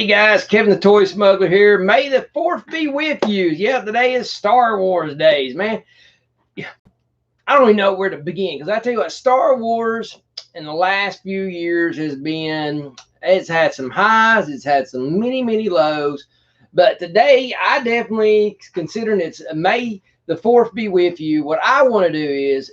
Hey guys, Kevin the Toy Smuggler here. May the 4th be with you. Yeah, today is Star Wars days, man. I don't even know where to begin because I tell you what, Star Wars in the last few years it's had some highs, it's had some many lows. But today, I definitely, considering it's May the 4th be with you, what I want to do is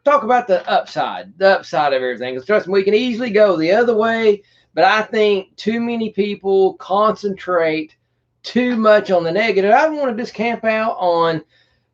talk about the upside of everything. Because trust me, we can easily go the other way. But I think too many people concentrate too much on the negative. I want to just camp out on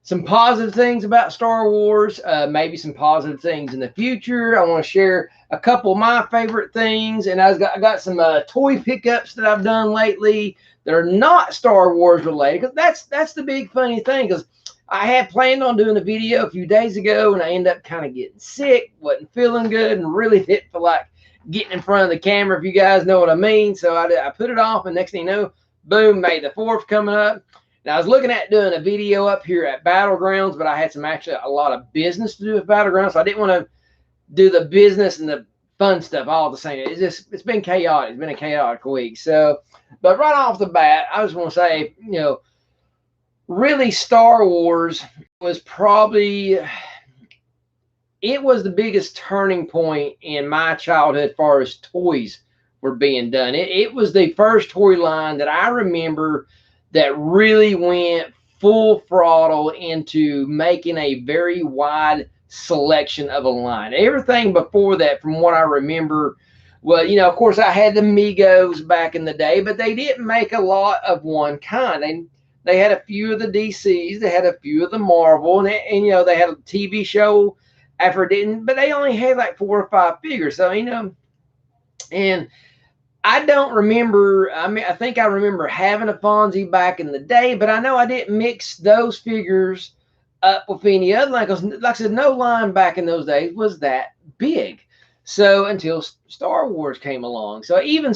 some positive things about Star Wars, maybe some positive things in the future. I want to share a couple of my favorite things, and I got some toy pickups that I've done lately that are not Star Wars related. Because that's the big funny thing. Because I had planned on doing a video a few days ago, and I ended up kind of getting sick, wasn't feeling good, and really didn't feel like getting in front of the camera, if you guys know what I mean. So I put it off, and next thing you know, boom, May the 4th coming up. Now, I was looking at doing a video up here at Battlegrounds, but I had a lot of business to do with Battlegrounds, so I didn't want to do the business and the fun stuff all the same. It's been chaotic. It's been a chaotic week. So, but right off the bat, I just want to say, really Star Wars was it was the biggest turning point in my childhood as far as toys were being done. It was the first toy line that I remember that really went full throttle into making a very wide selection of a line. Everything before that, from what I remember, well, of course, I had the Migos back in the day, but they didn't make a lot of one kind. They had a few of the DCs, they had a few of the Marvel, and they had a TV show after it didn't, but they only had like 4 or 5 figures. So, and I don't remember. I think I remember having a Fonzie back in the day, but I know I didn't mix those figures up with any other line because, like I said, no line back in those days was that big. So until Star Wars came along, so I even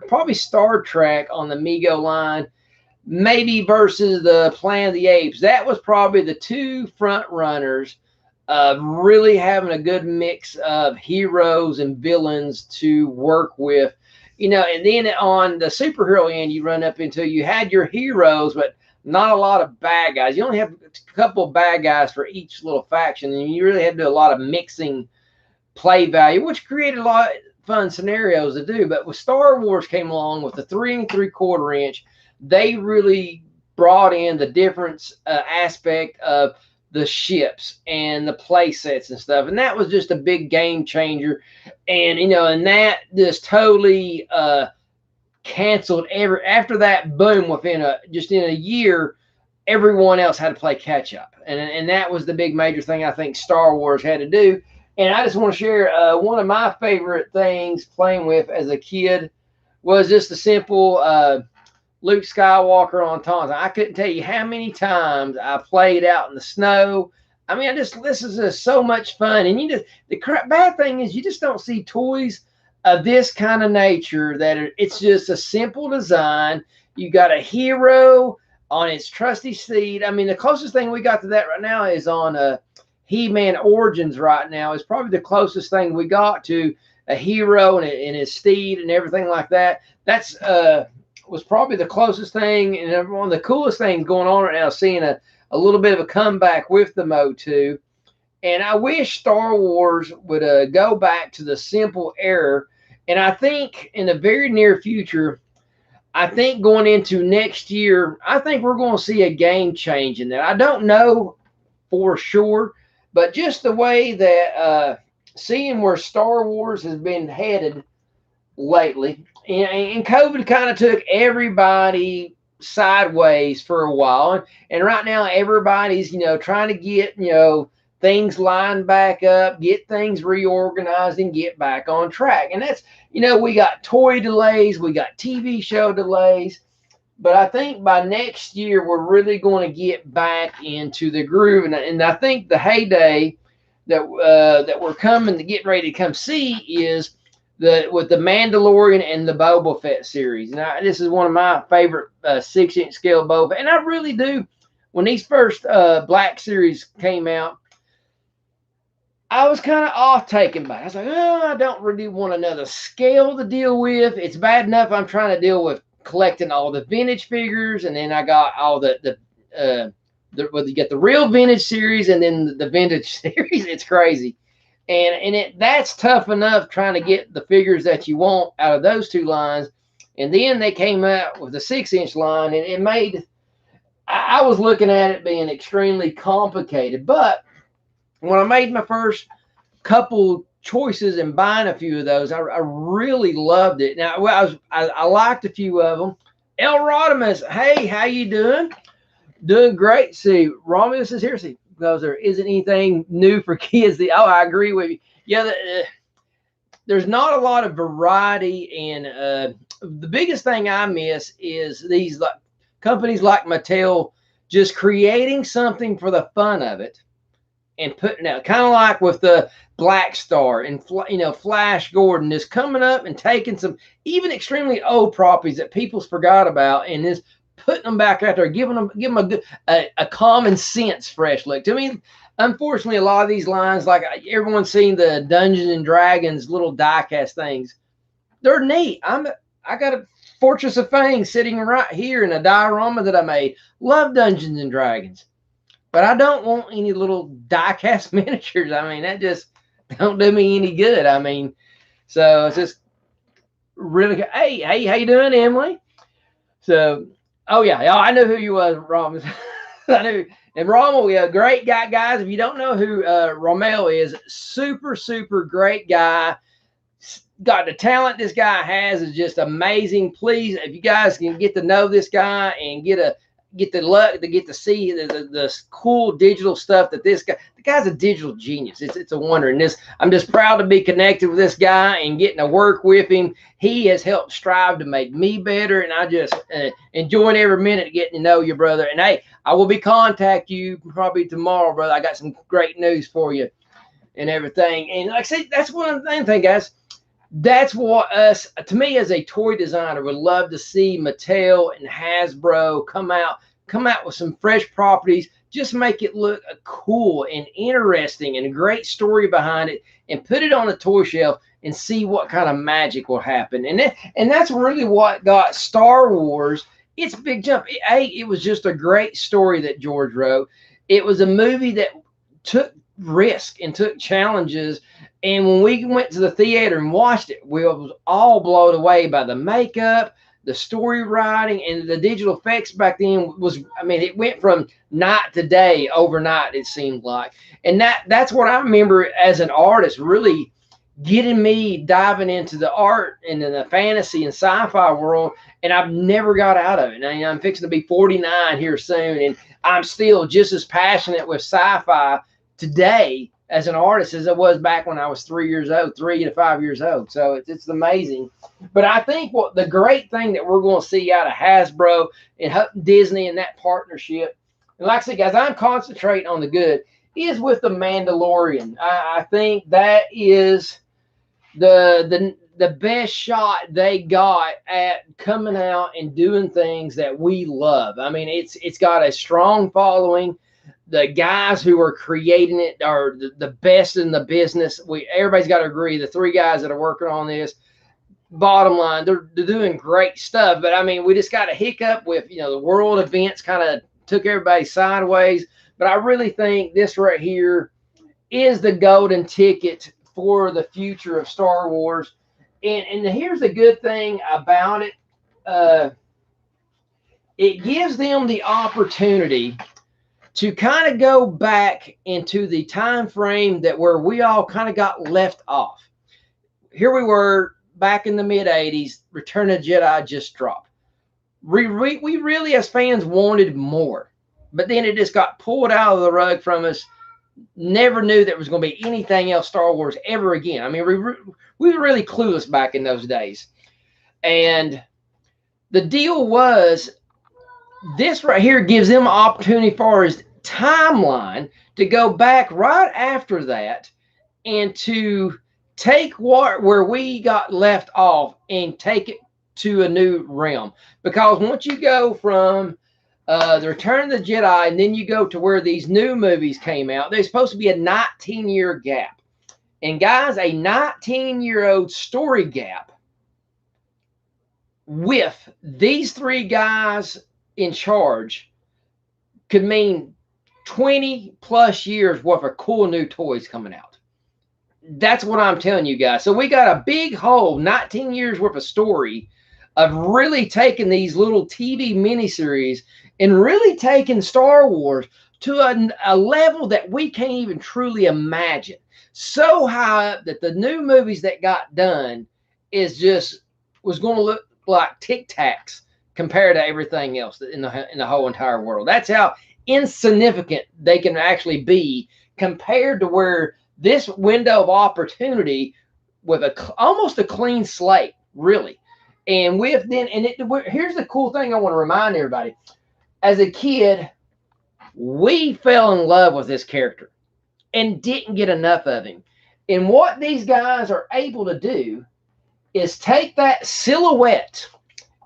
probably Star Trek on the Mego line, maybe versus the Planet of the Apes. That was probably the two front runners of really having a good mix of heroes and villains to work with. And then on the superhero end, you run up until you had your heroes, but not a lot of bad guys. You only have a couple of bad guys for each little faction, and you really had to do a lot of mixing play value, which created a lot of fun scenarios to do. But when Star Wars came along with the 3 3/4 inch, they really brought in the difference aspect of the ships and the play sets and stuff, and that was just a big game changer. And and that just totally canceled after that boom. Within in a year, everyone else had to play catch up, and that was the big major thing I think Star Wars had to do. And I just want to share one of my favorite things playing with as a kid was just a simple Luke Skywalker on Tauntaun. I couldn't tell you how many times I played out in the snow. I mean, this is just so much fun. And the bad thing is you just don't see toys of this kind of nature it's just a simple design. You got a hero on its trusty steed. I mean, the closest thing we got to that right now is on He-Man Origins right now is probably the closest thing we got to a hero and his steed and everything like that. That's was probably the closest thing, and one of the coolest things going on right now, seeing a little bit of a comeback with the Mo2. And I wish Star Wars would go back to the simple era. And I think in the very near future, I think going into next year, I think we're going to see a game change in that. I don't know for sure, but just the way that seeing where Star Wars has been headed lately, and COVID kind of took everybody sideways for a while, and right now everybody's trying to get things lined back up, get things reorganized, and get back on track. And that's we got toy delays, we got TV show delays, but I think by next year we're really going to get back into the groove. And I think the heyday that we're getting ready to come see is with the Mandalorian and the Boba Fett series. Now, this is one of my favorite 6-inch scale Boba Fett. And I really do. When these first Black series came out, I was kind of off taken by it. I was like, oh, I don't really want another scale to deal with. It's bad enough I'm trying to deal with collecting all the vintage figures, and then I got all well, you get the real vintage series and then the vintage series. It's crazy, and that's tough enough trying to get the figures that you want out of those two lines, and then they came out with the 6-inch line, and it made I was looking at it being extremely complicated, but when I made my first couple choices and buying a few of those, I really loved it. Now, well, I liked a few of them. El Rodimus, hey, how you doing? Doing great. See, Romulus is here. See, because there isn't anything new for kids. I agree with you. Yeah, there's not a lot of variety, and the biggest thing I miss is these companies like Mattel just creating something for the fun of it and putting out, kind of like with the Black Star and Flash Gordon, is coming up and taking some even extremely old properties that people's forgot about and is putting them back out there, giving them a common sense fresh look. To me, unfortunately, a lot of these lines, like everyone's seen the Dungeons and Dragons little diecast things, they're neat. I got a Fortress of Fame sitting right here in a diorama that I made. Love Dungeons and Dragons. But I don't want any little die-cast miniatures. I mean, that just don't do me any good. I mean, so it's just really good. Hey, how you doing, Emily? So, oh yeah, I knew who you was, Rom. I knew. And Rommel, yeah, great guy, guys. If you don't know who Rommel is, super great guy. Got the talent this guy has is just amazing. Please, if you guys can get to know this guy and get the luck to get to see the cool digital stuff that the guy's a digital genius. It's a wonder. And I'm just proud to be connected with this guy and getting to work with him. He has helped strive to make me better, and I just enjoying every minute getting to know you, brother. And hey, I will be contacting you probably tomorrow, brother. I got some great news for you and everything. And like I said, that's one of the things, guys. That's what to me as a toy designer, would love to see Mattel and Hasbro come out with some fresh properties, just make it look cool and interesting and a great story behind it, and put it on a toy shelf and see what kind of magic will happen. And that's really what got Star Wars its big jump. It was just a great story that George wrote. It was a movie that took risk and took challenges. And when we went to the theater and watched it, we was all blown away by the makeup, the story writing, and the digital effects back then it went from night to day overnight, it seemed like. And that's what I remember as an artist really getting me diving into the art and in the fantasy and sci-fi world. And I've never got out of it. And I'm fixing to be 49 here soon, and I'm still just as passionate with sci-fi today as an artist as I was back when I was 3 to 5 years old. So it's amazing. But I think what the great thing that we're going to see out of Hasbro and Disney and that partnership, and like I said, guys, I'm concentrating on the good, is with the Mandalorian. I think that is the best shot they got at coming out and doing things that we love. I mean, it's got a strong following. The guys who are creating it are the best in the business. Everybody's got to agree. The 3 guys that are working on this, bottom line, they're doing great stuff. But I mean, we just got a hiccup with the world events kind of took everybody sideways. But I really think this right here is the golden ticket for the future of Star Wars. And here's the good thing about it: it gives them the opportunity to kind of go back into the time frame where we all kind of got left off. Here we were back in the mid-'80s, Return of the Jedi just dropped. We really, as fans, wanted more. But then it just got pulled out of the rug from us. Never knew there was going to be anything else Star Wars ever again. I mean, we were really clueless back in those days. And the deal was, this right here gives them an opportunity for his timeline to go back right after that and to take where we got left off and take it to a new realm. Because once you go from the Return of the Jedi and then you go to where these new movies came out, there's supposed to be a 19-year gap. And guys, a 19-year-old story gap with these three guys in charge could mean 20 plus years worth of cool new toys coming out. That's what I'm telling you guys. So we got a big hole, 19 years worth of story of really taking these little TV miniseries and really taking Star Wars to a level that we can't even truly imagine. So high up that the new movies that got done was going to look like Tic Tacs compared to everything else in the whole entire world. That's how insignificant they can actually be compared to where this window of opportunity with almost a clean slate, really. And here's the cool thing I want to remind everybody. As a kid, we fell in love with this character and didn't get enough of him. And what these guys are able to do is take that silhouette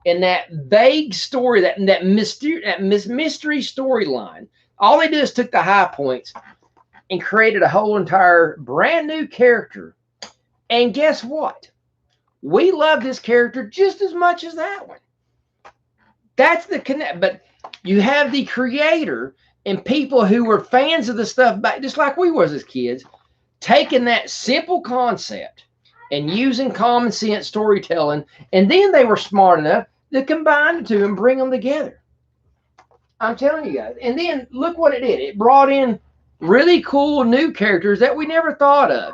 and that vague story, that mystery storyline. All they did is took the high points and created a whole entire brand new character. And guess what? We love this character just as much as that one. That's the connect. But you have the creator and people who were fans of the stuff back, just like we was as kids, taking that simple concept and using common sense storytelling, and then they were smart enough to combine the two and bring them together. I'm telling you guys. And then look what it did. It brought in really cool new characters that we never thought of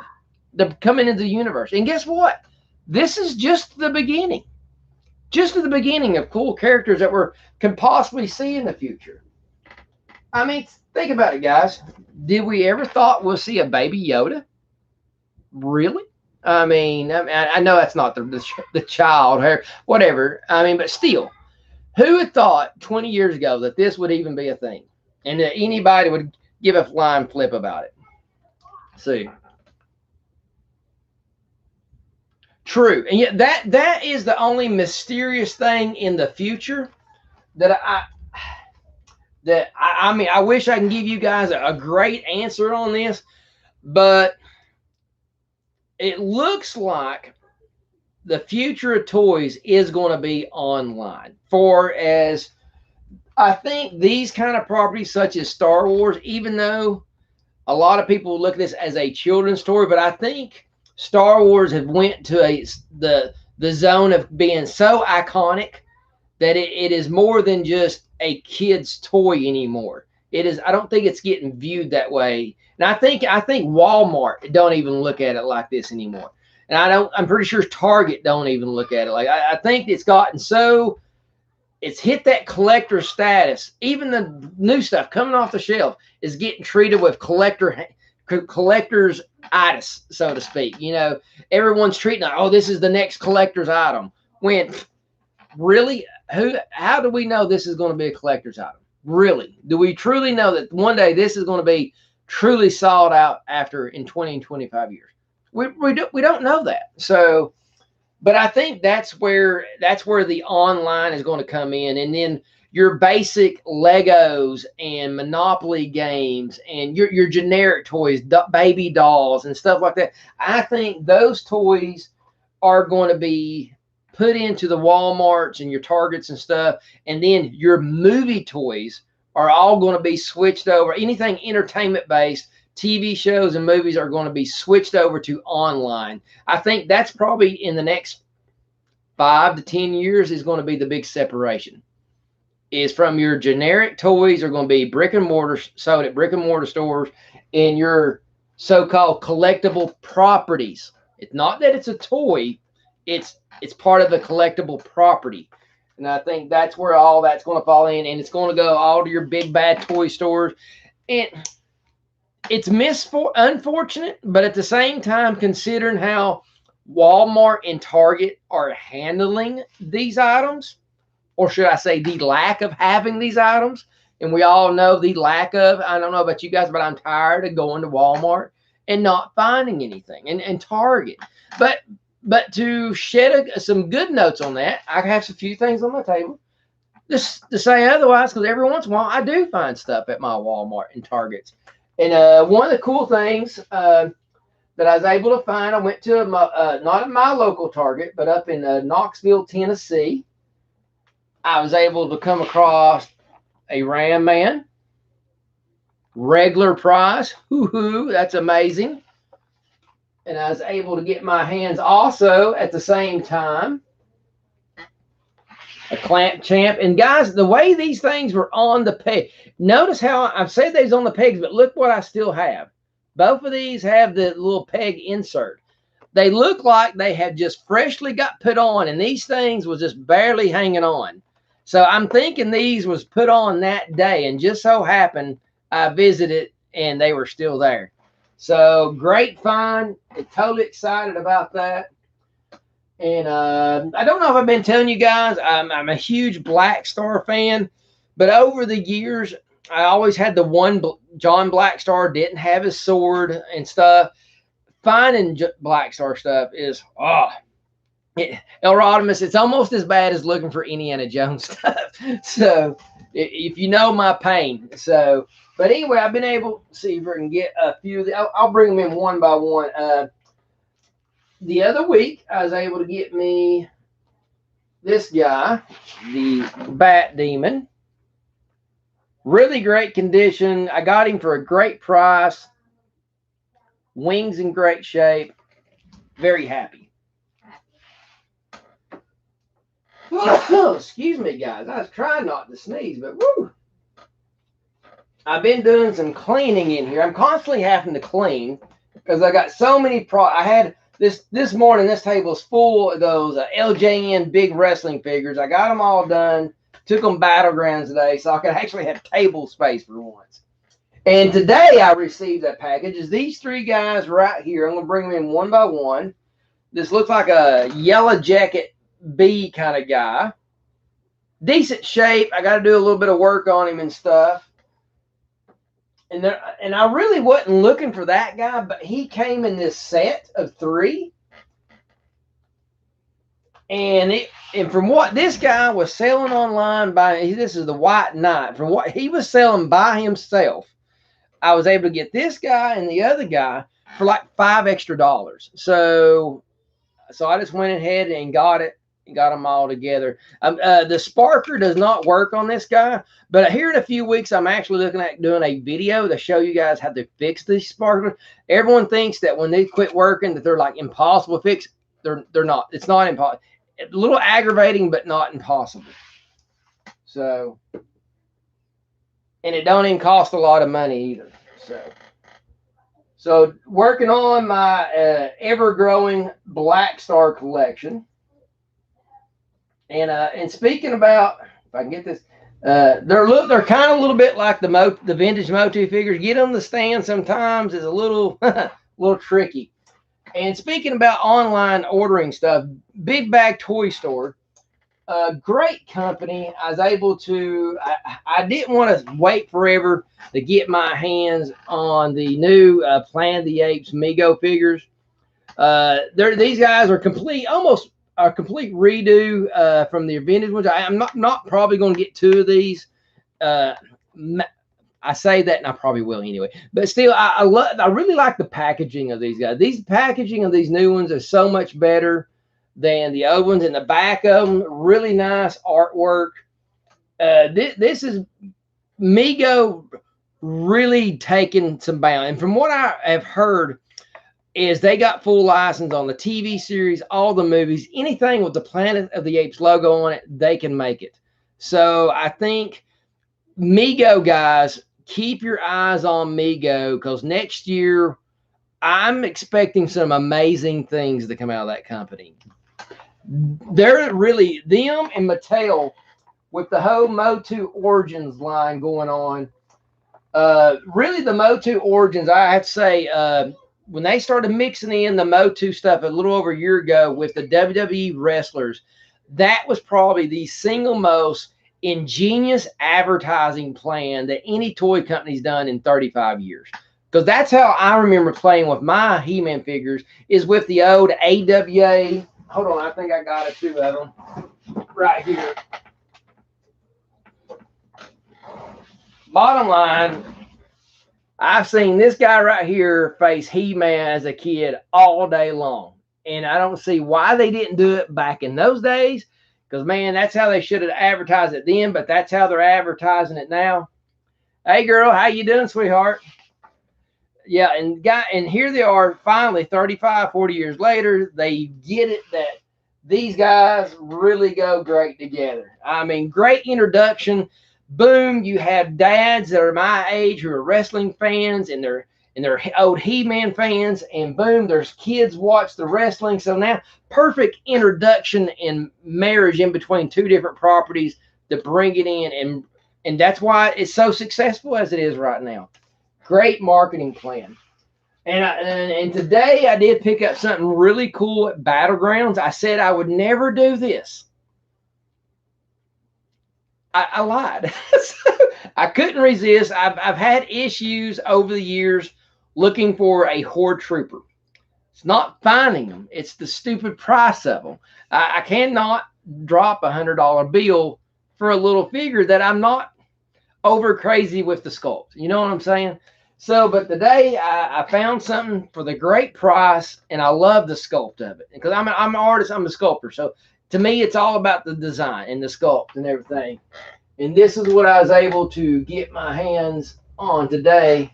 coming into the universe. And guess what? This is just the beginning. Just the beginning of cool characters that we can possibly see in the future. I mean, think about it, guys. Did we ever thought we'll see a baby Yoda? Really? I mean, I know that's not the child or whatever. I mean, but still, who had thought 20 years ago that this would even be a thing, and that anybody would give a flying flip about it? See, true, and yet that is the only mysterious thing in the future that I mean, I wish I can give you guys a great answer on this, but it looks like the future of toys is going to be online. For as I think these kind of properties such as Star Wars, even though a lot of people look at this as a children's story, but I think Star Wars have went to the zone of being so iconic that it is more than just a kid's toy anymore. It is. I don't think it's getting viewed that way. And I think Walmart don't even look at it like this anymore. And I'm pretty sure Target don't even look at it like. I think it's gotten so. It's hit that collector status. Even the new stuff coming off the shelf is getting treated with collector's itis, so to speak. You know, everyone's treating it, oh, this is the next collector's item. When really, how do we know this is going to be a collector's item? Really, do we truly know that one day this is going to be truly sought out after in 20 and 25 years? We don't know that. So, but I think that's where the online is going to come in, and then your basic Legos and Monopoly games and your generic toys, baby dolls and stuff like that. I think those toys are going to be put into the Walmarts and your Targets and stuff, and then your movie toys are all going to be switched over. Anything entertainment based, TV shows and movies are going to be switched over to online. I think that's probably in the next 5 to 10 years is going to be the big separation. Is from your generic toys are going to be brick and mortar, sold at brick and mortar stores, and your so-called collectible properties. It's not that it's a toy, it's part of the collectible property. And I think that's where all that's going to fall in, and it's going to go all to your big bad toy stores. And it's unfortunate, but at the same time, considering how Walmart and Target are handling these items, or should I say the lack of having these items, and we all know the lack of, I don't know about you guys, but I'm tired of going to Walmart and not finding anything, and Target. But to shed some good notes on that, I have a few things on my table. Just to say otherwise, because every once in a while I do find stuff at my Walmart and Targets. And one of the cool things, that I was able to find. I went to not at my local Target, but up in Knoxville, Tennessee. I was able to come across a Ram Man, regular price. Hoo-hoo, that's amazing. And I was able to get my hands also at the same time a Clamp Champ. And guys, the way these things were on the peg, notice how I've said these on the pegs, but look what I still have. Both of these have the little peg insert. They look like they have just freshly got put on, and these things was just barely hanging on. So I'm thinking these was put on that day, and just so happened I visited and they were still there. So great find. Totally excited about that. And I don't know if I've been telling you guys, I'm a huge Black Star fan, but over the years, I always had the one John Black Star, didn't have his sword and stuff. Finding Black Star stuff is, El Rodimus, it's almost as bad as looking for Indiana Jones stuff. So if you know my pain. So, but anyway, I've been able to see if I can get a few. I'll bring them in one by one. The other week, I was able to get me this guy, the Bat Demon. Really great condition. I got him for a great price. Wings in great shape. Very happy. Oh, excuse me, guys. I was trying not to sneeze, but woo. I've been doing some cleaning in here. I'm constantly having to clean because I got so many I had this morning, this table is full of those LJN big wrestling figures. I got them all done. Took them battlegrounds today so I could actually have table space for once. And today I received that package. Is these three guys right here. I'm going to bring them in one by one. This looks like a Yellow Jacket B kind of guy. Decent shape. I got to do a little bit of work on him and stuff. And I really wasn't looking for that guy, but he came in this set of 3. And from what this guy was selling online this is the White Knight. From what he was selling by himself, I was able to get this guy and the other guy for like $5 extra. So I just went ahead and got it. Got them all together. The sparker does not work on this guy, but here in a few weeks, I'm actually looking at doing a video to show you guys how to fix these sparkers. Everyone thinks that when they quit working that they're like impossible to fix. They're not. It's not impossible. It's a little aggravating, but not impossible. So, and it don't even cost a lot of money either. So working on my ever-growing Black Star collection. And speaking about, if I can get this, they're kind of a little bit like the vintage Motu figures. Get on the stand sometimes is a little little tricky. And speaking about online ordering stuff, Big Bag Toy Store, great company. I was able to. I didn't want to wait forever to get my hands on the new Planet of the Apes Mego figures. These guys are almost a complete redo from the vintage ones. I'm not probably going to get 2 of these. I say that, and I probably will anyway. But still, I really like the packaging of these guys. These packaging of these new ones is so much better than the old ones. In the back of them, really nice artwork. This is Mego really taking some bound. And from what I have heard, is they got full license on the TV series, all the movies, anything with the Planet of the Apes logo on it, they can make it. So I think Mego guys, keep your eyes on Mego because next year I'm expecting some amazing things to come out of that company. They're really, them and Mattel with the whole Motu Origins line going on. Really the Motu Origins, I have to say, when they started mixing in the Motu stuff a little over a year ago with the WWE wrestlers, that was probably the single most ingenious advertising plan that any toy company's done in 35 years. Because that's how I remember playing with my He-Man figures, is with the old AWA. Hold on, I think I got 2 of them right here. Bottom line, I've seen this guy right here face He-Man as a kid all day long. And I don't see why they didn't do it back in those days. Because, man, that's how they should have advertised it then, but that's how they're advertising it now. Hey, girl, how you doing, sweetheart? Yeah, and here they are finally 35, 40 years later. They get it that these guys really go great together. I mean, great introduction. Boom, you have dads that are my age who are wrestling fans and they're old He-Man fans, and boom, there's kids watch the wrestling. So now perfect introduction and marriage in between two different properties to bring it in, and that's why it's so successful as it is right now. Great marketing plan. And today I did pick up something really cool at Battlegrounds. I said I would never do this. I lied. So I couldn't resist. I've had issues over the years looking for a Horde Trooper. It's not finding them. It's the stupid price of them. I cannot drop $100 bill for a little figure that I'm not over crazy with the sculpt. You know what I'm saying? So, but today I found something for the great price, and I love the sculpt of it because I'm an artist. I'm a sculptor. So to me, it's all about the design and the sculpt and everything. And this is what I was able to get my hands on today.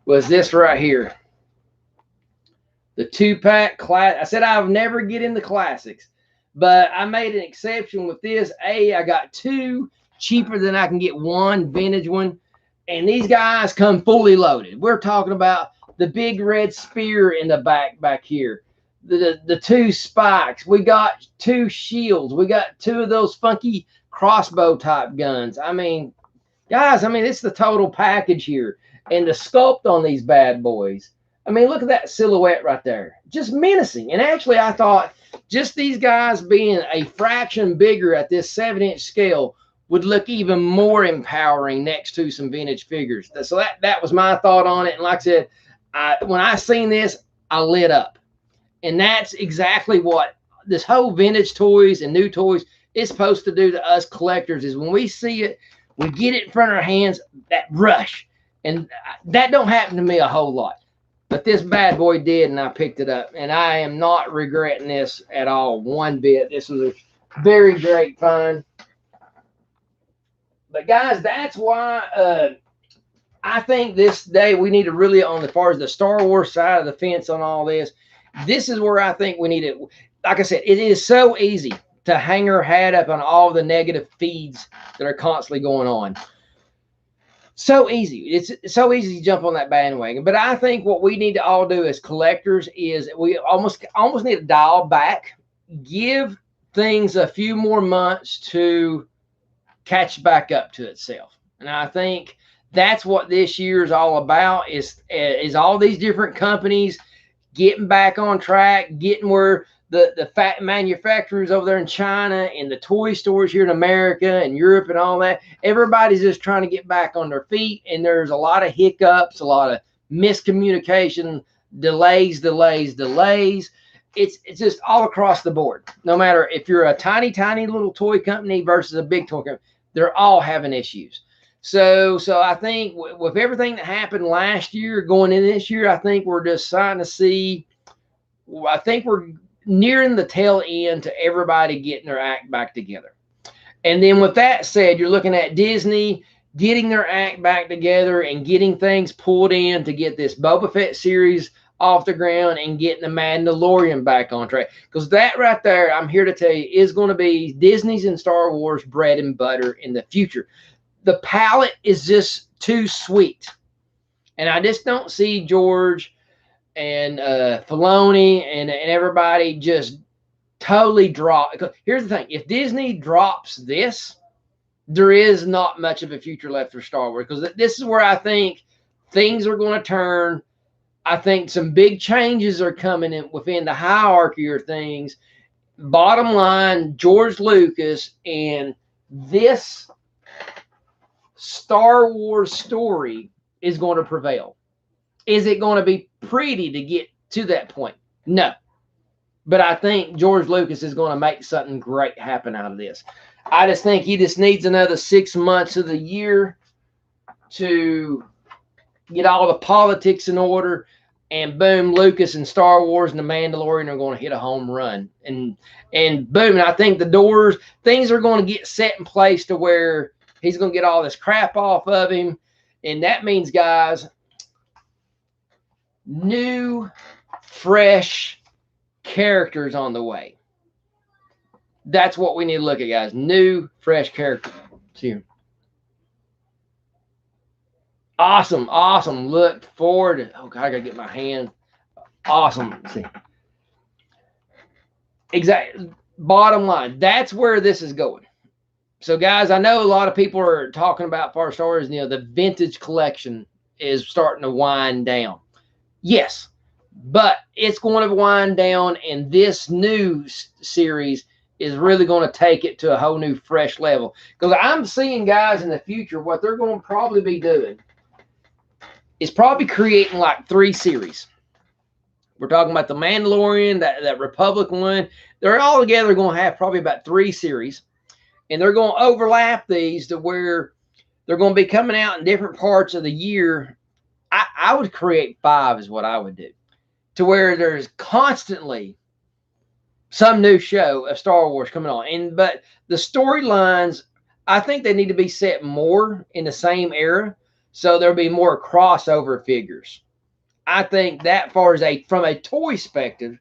Was this right here? The 2-pack class. I said I would never get into classics, but I made an exception with this. I got two cheaper than I can get one vintage one. And these guys come fully loaded. We're talking about the big red spear in the back here. The two spikes. We got two shields. We got two of those funky crossbow type guns. I mean, guys, it's the total package here. And the sculpt on these bad boys. I mean, look at that silhouette right there. Just menacing. And actually, I thought just these guys being a fraction bigger at this 7-inch scale would look even more empowering next to some vintage figures. So that was my thought on it. And like I said, when I seen this, I lit up. And that's exactly what this whole vintage toys and new toys is supposed to do to us collectors is when we see it, we get it in front of our hands, that rush. And that don't happen to me a whole lot. But this bad boy did, and I picked it up. And I am not regretting this at all, one bit. This was a very great find. But guys, that's why I think this day we need to really, on as far as the Star Wars side of the fence on all this, this is where I think we need it. Like I said, it is so easy to hang our hat up on all the negative feeds that are constantly going on. So easy. It's so easy to jump on that bandwagon. But I think what we need to all do as collectors is we almost need to dial back, give things a few more months to catch back up to itself. And I think that's what this year is all about is all these different companies getting back on track, getting where the fat manufacturers over there in China and the toy stores here in America and Europe and all that, everybody's just trying to get back on their feet. And there's a lot of hiccups, a lot of miscommunication, delays. It's just all across the board. No matter if you're a tiny little toy company versus a big toy company, they're all having issues. So I think with everything that happened last year going into this year, I think we're just starting to see, I think we're nearing the tail end to everybody getting their act back together. And then with that said, you're looking at Disney getting their act back together and getting things pulled in to get this Boba Fett series off the ground and getting the Mandalorian back on track. Because that right there, I'm here to tell you, is going to be Disney's and Star Wars bread and butter in the future. The palette is just too sweet. And I just don't see George and Filoni and everybody just totally drop. Here's the thing. If Disney drops this, there is not much of a future left for Star Wars. Because this is where I think things are going to turn. I think some big changes are coming in within the hierarchy of things. Bottom line, George Lucas and this Star Wars story is going to prevail. Is it going to be pretty to get to that point? No. But I think George Lucas is going to make something great happen out of this. I just think he just needs another 6 months of the year to get all the politics in order, and boom, Lucas and Star Wars and the Mandalorian are going to hit a home run, and boom, and I think things are going to get set in place to where he's going to get all this crap off of him, and that means, guys, new, fresh characters on the way. That's what we need to look at, guys. New, fresh characters. See, awesome, awesome. Look forward. Oh God, I gotta get my hand. Awesome. See, exactly. Bottom line, that's where this is going. So, guys, I know a lot of people are talking about far stars. The vintage collection is starting to wind down. Yes, but it's going to wind down, and this new series is really going to take it to a whole new, fresh level. Because I'm seeing, guys, in the future, what they're going to probably be doing is probably creating like 3 series. We're talking about the Mandalorian, that Republic one. They're all together going to have probably about 3 series. And they're going to overlap these to where they're going to be coming out in different parts of the year. I would create 5 is what I would do. To where there's constantly some new show of Star Wars coming on. But the storylines, I think they need to be set more in the same era. So there'll be more crossover figures. I think that far as from a toy perspective,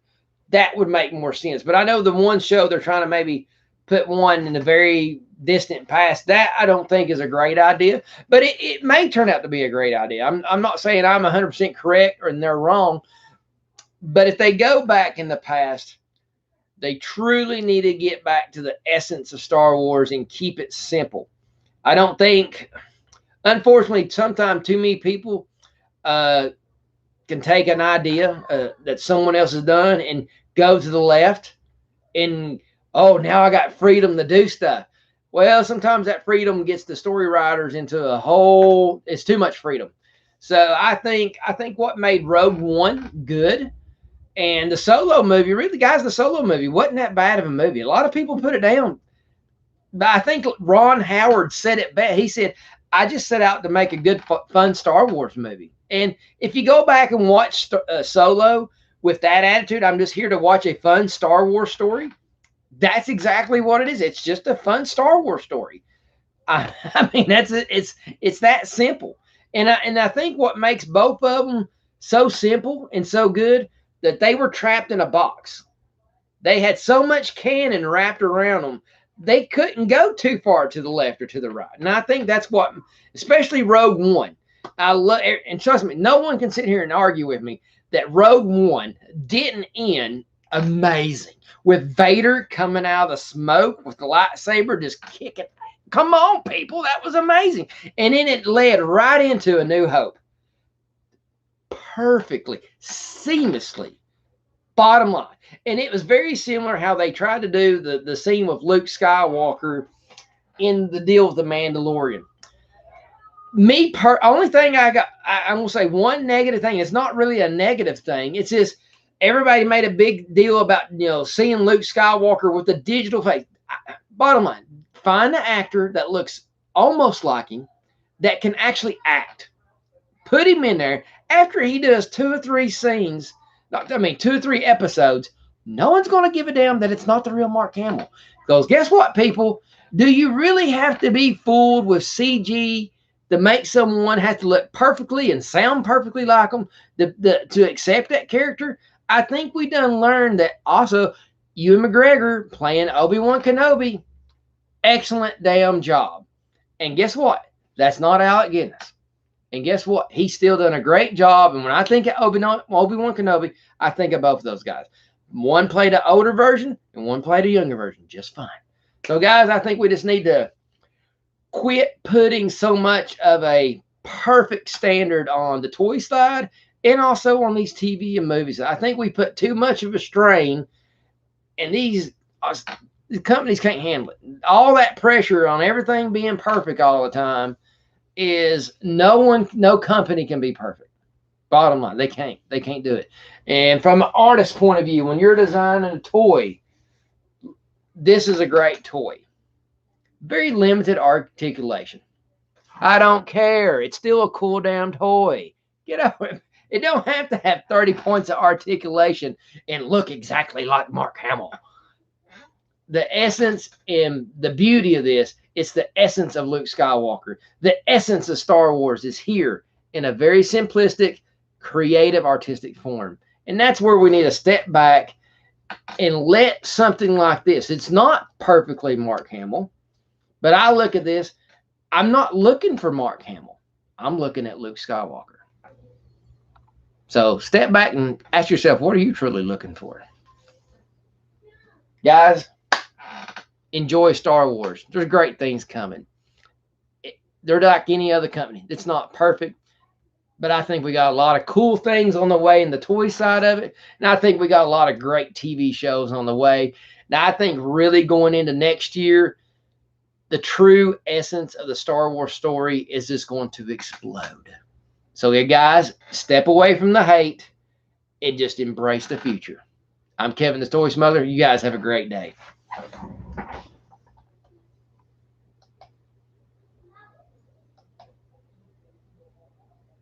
that would make more sense. But I know the one show they're trying to maybe put one in the very distant past. That I don't think is a great idea, but it may turn out to be a great idea. I'm not saying I'm 100% correct or they're wrong, but if they go back in the past, they truly need to get back to the essence of Star Wars and keep it simple. I don't think, unfortunately, sometimes too many people can take an idea that someone else has done and go to the left and, oh, now I got freedom to do stuff. Well, sometimes that freedom gets the story writers into it's too much freedom. So I think what made Rogue One good and the Solo movie, really, guys, the Solo movie wasn't that bad of a movie. A lot of people put it down. But I think Ron Howard said it best. He said, I just set out to make a good, fun Star Wars movie. And if you go back and watch Solo with that attitude, I'm just here to watch a fun Star Wars story, that's exactly what it is. It's just a fun Star Wars story. I mean, that's it. It's that simple. And I think what makes both of them so simple and so good that they were trapped in a box. They had so much canon wrapped around them, they couldn't go too far to the left or to the right. And I think that's what, especially Rogue One. I love, and trust me, no one can sit here and argue with me that Rogue One didn't end amazing with Vader coming out of the smoke with the lightsaber just kicking. Come on, people, that was amazing. And then it led right into A New Hope. Perfectly, seamlessly, bottom line. And it was very similar how they tried to do the scene with Luke Skywalker in the deal with the Mandalorian. Only thing I'm going to say one negative thing. It's not really a negative thing. It's just everybody made a big deal about, seeing Luke Skywalker with the digital face. Bottom line, find an actor that looks almost like him that can actually act. Put him in there. After he does 2 or 3 scenes, 2 or 3 episodes, no one's going to give a damn that it's not the real Mark Hamill. Because guess what, people? Do you really have to be fooled with CG to make someone have to look perfectly and sound perfectly like them to accept that character? I think we done learned that also Ewan McGregor playing Obi-Wan Kenobi, excellent damn job. And guess what? That's not Alec Guinness. And guess what? He's still done a great job. And when I think of Obi-Wan Kenobi, I think of both of those guys. One played an older version and one played a younger version. Just fine. So, guys, I think we just need to quit putting so much of a perfect standard on the toy side and also on these TV and movies. I think we put too much of a strain, and these companies can't handle it. All that pressure on everything being perfect all the time is no company can be perfect. Bottom line, they can't do it. And from an artist's point of view, when you're designing a toy, this is a great toy. Very limited articulation. I don't care. It's still a cool damn toy. You know, it don't have to have 30 points of articulation and look exactly like Mark Hamill. The essence and the beauty of this, it's the essence of Luke Skywalker. The essence of Star Wars is here in a very simplistic, creative, artistic form. And that's where we need to step back and let something like this. It's not perfectly Mark Hamill, but I look at this, I'm not looking for Mark Hamill. I'm looking at Luke Skywalker. So step back and ask yourself, what are you truly looking for? Guys, enjoy Star Wars. There's great things coming. They're like any other company. It's not perfect, but I think we got a lot of cool things on the way in the toy side of it. And I think we got a lot of great TV shows on the way. Now, I think really going into next year, the true essence of the Star Wars story is just going to explode. So, yeah, guys, step away from the hate and just embrace the future. I'm Kevin the Toy Smuggler. You guys have a great day.